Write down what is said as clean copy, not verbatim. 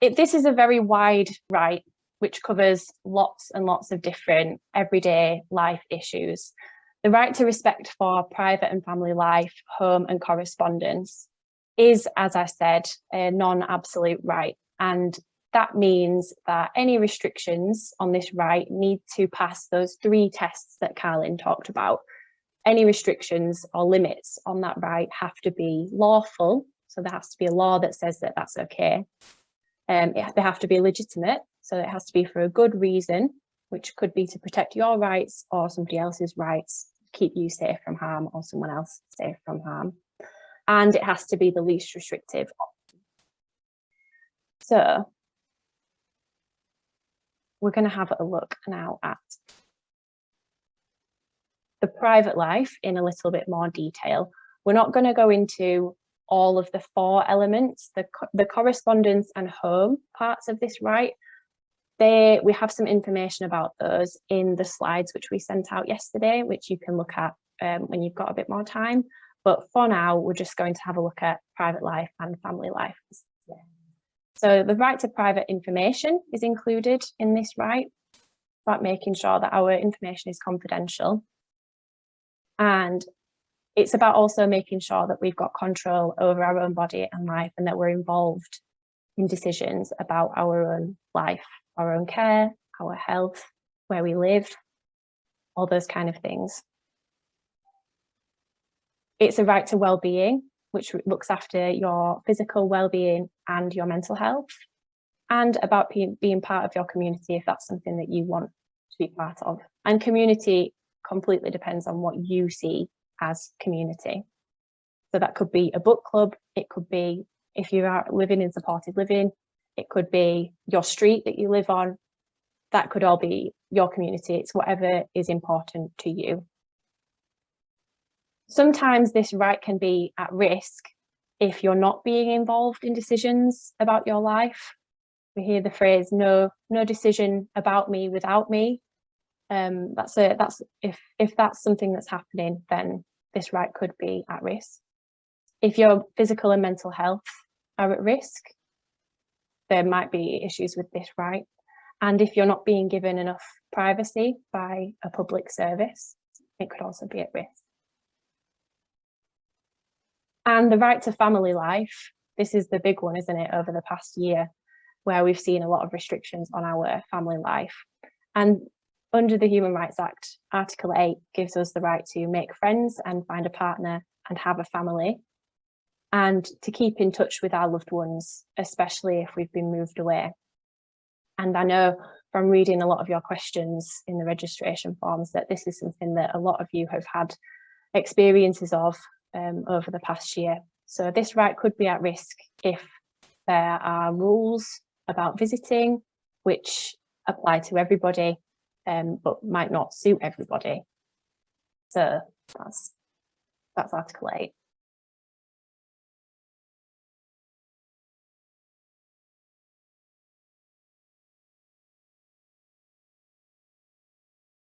This is a very wide right, which covers lots and lots of different everyday life issues. The right to respect for private and family life, home and correspondence is, as I said, a non-absolute right. And that means that any restrictions on this right need to pass those 3 tests that Carlin talked about. Any restrictions or limits on that right have to be lawful. So there has to be a law that says that that's okay. They have to be legitimate. So it has to be for a good reason, which could be to protect your rights or somebody else's rights, keep you safe from harm or someone else safe from harm. And it has to be the least restrictive option. So we're going to have a look now at the private life in a little bit more detail. We're not going to go into all of the 4 elements, the correspondence and home parts of this right. We have some information about those in the slides which we sent out yesterday, which you can look at when you've got a bit more time. But for now, we're just going to have a look at private life and family life. So the right to private information is included in this right, about making sure that our information is confidential. And it's about also making sure that we've got control over our own body and life, and that we're involved in decisions about our own life, our own care, our health, where we live, all those kind of things. It's a right to well-being, which looks after your physical well-being and your mental health, and about being part of your community if that's something that you want to be part of. And community completely depends on what you see as community. So that could be a book club, it could be if you are living in supported living, it could be your street that you live on, that could all be your community. It's whatever is important to you. Sometimes this right can be at risk if you're not being involved in decisions about your life. We hear the phrase, no decision about me without me. If that's something that's happening, then this right could be at risk. If your physical and mental health are at risk, there might be issues with this right. And if you're not being given enough privacy by a public service, it could also be at risk. And the right to family life, this is the big one, isn't it, over the past year, where we've seen a lot of restrictions on our family life. And under the Human Rights Act, Article 8 gives us the right to make friends and find a partner and have a family, and to keep in touch with our loved ones, especially if we've been moved away. And I know from reading a lot of your questions in the registration forms that this is something that a lot of you have had experiences of over the past year. So this right could be at risk if there are rules about visiting which apply to everybody, but might not suit everybody. So that's Article 8.